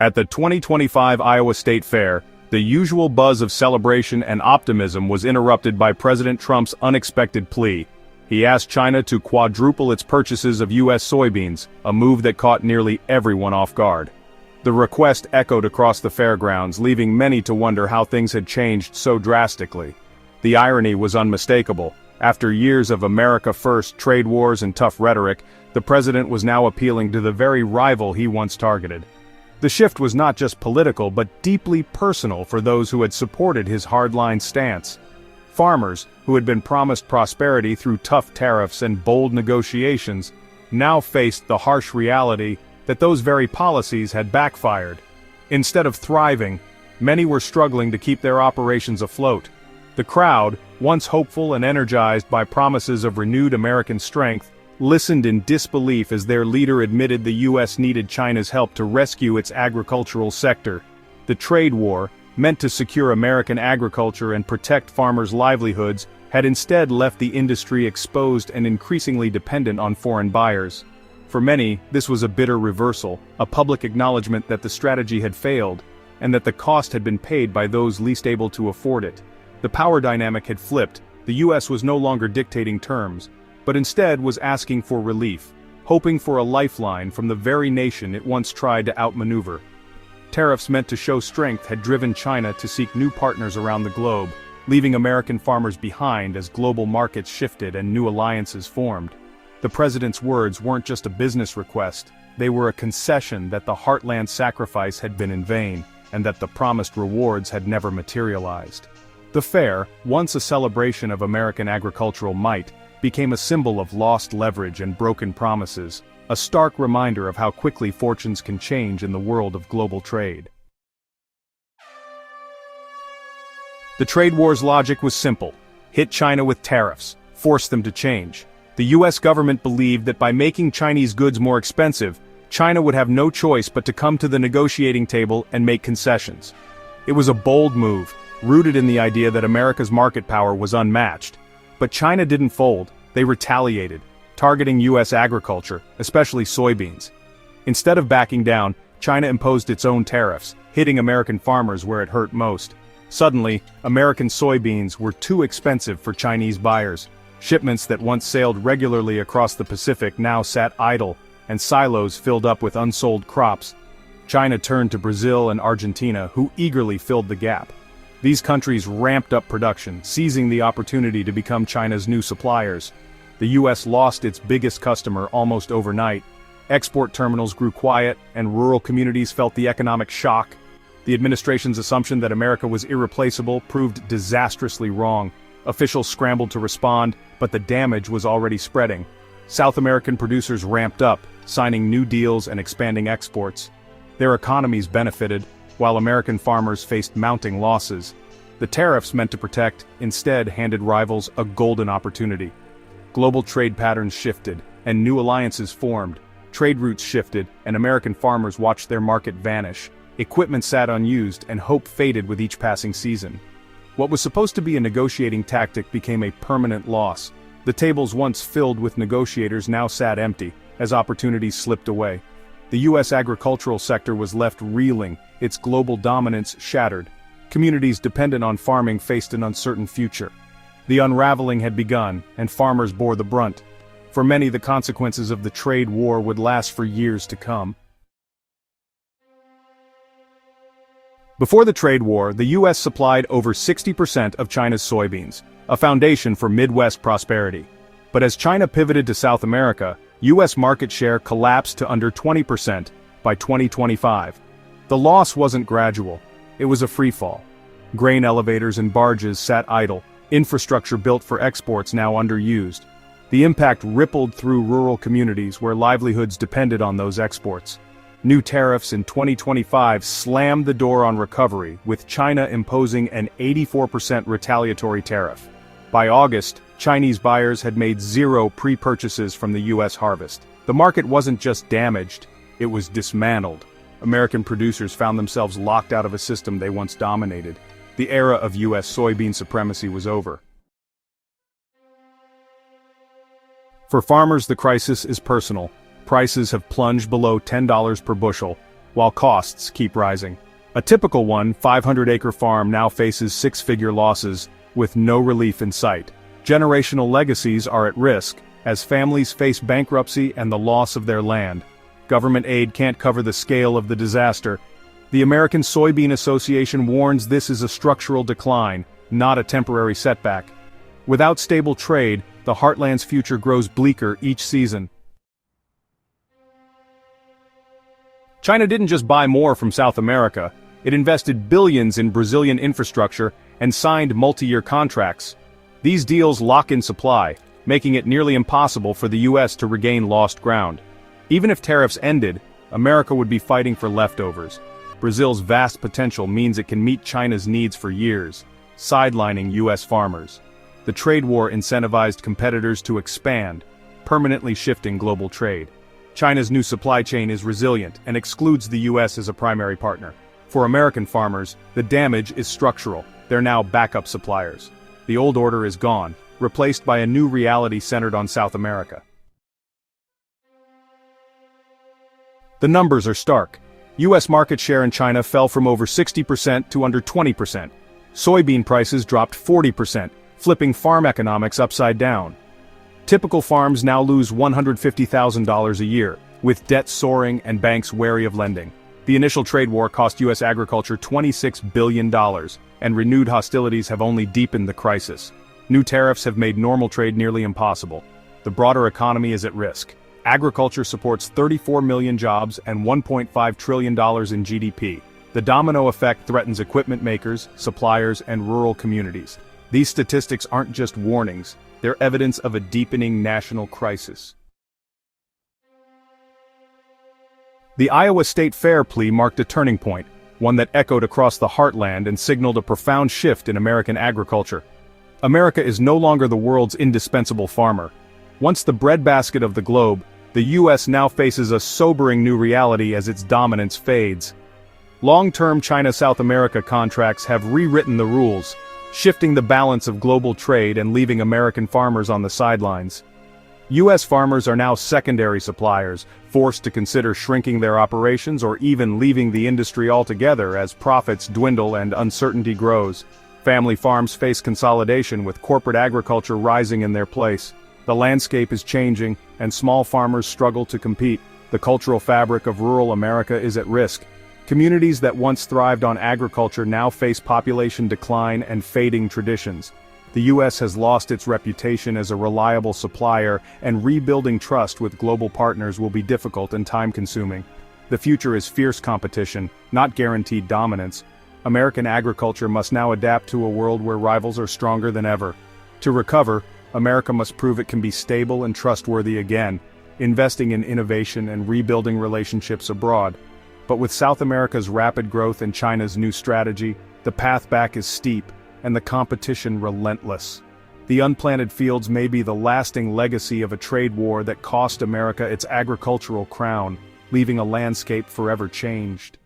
At the 2025 Iowa State Fair, the usual buzz of celebration and optimism was interrupted by President Trump's unexpected plea. He asked China to quadruple its purchases of U.S. soybeans, a move that caught nearly everyone off guard. The request echoed across the fairgrounds, leaving many to wonder how things had changed so drastically. The irony was unmistakable. After years of America First trade wars and tough rhetoric, the president was now appealing to the very rival he once targeted. The shift was not just political but deeply personal for those who had supported his hardline stance. Farmers, who had been promised prosperity through tough tariffs and bold negotiations, now faced the harsh reality that those very policies had backfired. Instead of thriving, many were struggling to keep their operations afloat. The crowd, once hopeful and energized by promises of renewed American strength, listened in disbelief as their leader admitted the U.S. needed China's help to rescue its agricultural sector. The trade war, meant to secure American agriculture and protect farmers' livelihoods, had instead left the industry exposed and increasingly dependent on foreign buyers. For many, this was a bitter reversal, a public acknowledgement that the strategy had failed, and that the cost had been paid by those least able to afford it. The power dynamic had flipped. The U.S. was no longer dictating terms, but instead was asking for relief, hoping for a lifeline from the very nation it once tried to outmaneuver. Tariffs meant to show strength had driven China to seek new partners around the globe, leaving American farmers behind as global markets shifted and new alliances formed. The president's words weren't just a business request, they were a concession that the heartland sacrifice had been in vain, and that the promised rewards had never materialized. The fair, once a celebration of American agricultural might, became a symbol of lost leverage and broken promises, a stark reminder of how quickly fortunes can change in the world of global trade. The trade war's logic was simple: hit China with tariffs, force them to change. The U.S. government believed that by making Chinese goods more expensive, China would have no choice but to come to the negotiating table and make concessions. It was a bold move, rooted in the idea that America's market power was unmatched. But China didn't fold, they retaliated, targeting U.S. agriculture, especially soybeans. Instead of backing down, China imposed its own tariffs, hitting American farmers where it hurt most. Suddenly, American soybeans were too expensive for Chinese buyers. Shipments that once sailed regularly across the Pacific now sat idle, and silos filled up with unsold crops. China turned to Brazil and Argentina, who eagerly filled the gap. These countries ramped up production, seizing the opportunity to become China's new suppliers. The U.S. lost its biggest customer almost overnight. Export terminals grew quiet, and rural communities felt the economic shock. The administration's assumption that America was irreplaceable proved disastrously wrong. Officials scrambled to respond, but the damage was already spreading. South American producers ramped up, signing new deals and expanding exports. Their economies benefited, while American farmers faced mounting losses. The tariffs meant to protect, instead handed rivals a golden opportunity. Global trade patterns shifted, and new alliances formed. Trade routes shifted, and American farmers watched their market vanish. Equipment sat unused, and hope faded with each passing season. What was supposed to be a negotiating tactic became a permanent loss. The tables once filled with negotiators now sat empty, as opportunities slipped away. The U.S. agricultural sector was left reeling, its global dominance shattered. Communities dependent on farming faced an uncertain future. The unraveling had begun, and farmers bore the brunt. For many, the consequences of the trade war would last for years to come. Before the trade war, the U.S. supplied over 60% of China's soybeans, a foundation for Midwest prosperity. But as China pivoted to South America, U.S. market share collapsed to under 20% by 2025. The loss wasn't gradual, it was a freefall. Grain elevators and barges sat idle, infrastructure built for exports now underused. The impact rippled through rural communities where livelihoods depended on those exports. New tariffs in 2025 slammed the door on recovery, with China imposing an 84% retaliatory tariff. By August, Chinese buyers had made zero pre-purchases from the U.S. harvest. The market wasn't just damaged, it was dismantled. American producers found themselves locked out of a system they once dominated. The era of U.S. soybean supremacy was over. For farmers, the crisis is personal. Prices have plunged below $10 per bushel. while costs keep rising. A typical 500-acre farm now faces six-figure losses, with no relief in sight. Generational legacies are at risk, as families face bankruptcy and the loss of their land. Government aid can't cover the scale of the disaster. The American Soybean Association warns this is a structural decline, not a temporary setback. Without stable trade, the heartland's future grows bleaker each season. China didn't just buy more from South America, it invested billions in Brazilian infrastructure and signed multi-year contracts. These deals lock in supply, making it nearly impossible for the US to regain lost ground. Even if tariffs ended, America would be fighting for leftovers. Brazil's vast potential means it can meet China's needs for years, sidelining US farmers. The trade war incentivized competitors to expand, permanently shifting global trade. China's new supply chain is resilient and excludes the US as a primary partner. For American farmers, the damage is structural. They're now backup suppliers. The old order is gone, replaced by a new reality centered on South America. The numbers are stark. US market share in China fell from over 60% to under 20%. Soybean prices dropped 40%, flipping farm economics upside down. Typical farms now lose $150,000 a year, with debt soaring and banks wary of lending. The initial trade war cost US agriculture $26 billion, and renewed hostilities have only deepened the crisis. New tariffs have made normal trade nearly impossible. The broader economy is at risk. Agriculture supports 34 million jobs and $1.5 trillion in GDP. The domino effect threatens equipment makers, suppliers, and rural communities. These statistics aren't just warnings, they're evidence of a deepening national crisis. The Iowa State Fair plea marked a turning point, one that echoed across the heartland and signaled a profound shift in American agriculture. America is no longer the world's indispensable farmer. Once the breadbasket of the globe, the U.S. now faces a sobering new reality as its dominance fades. Long-term China-South America contracts have rewritten the rules, shifting the balance of global trade and leaving American farmers on the sidelines. U.S. farmers are now secondary suppliers, forced to consider shrinking their operations or even leaving the industry altogether as profits dwindle and uncertainty grows. Family farms face consolidation, with corporate agriculture rising in their place. The landscape is changing, and small farmers struggle to compete. The cultural fabric of rural America is at risk. Communities that once thrived on agriculture now face population decline and fading traditions. The U.S. has lost its reputation as a reliable supplier, and rebuilding trust with global partners will be difficult and time-consuming. The future is fierce competition, not guaranteed dominance. American agriculture must now adapt to a world where rivals are stronger than ever. To recover, America must prove it can be stable and trustworthy again, investing in innovation and rebuilding relationships abroad. But with South America's rapid growth and China's new strategy, the path back is steep, and the competition relentless. The unplanted fields may be the lasting legacy of a trade war that cost America its agricultural crown, leaving a landscape forever changed.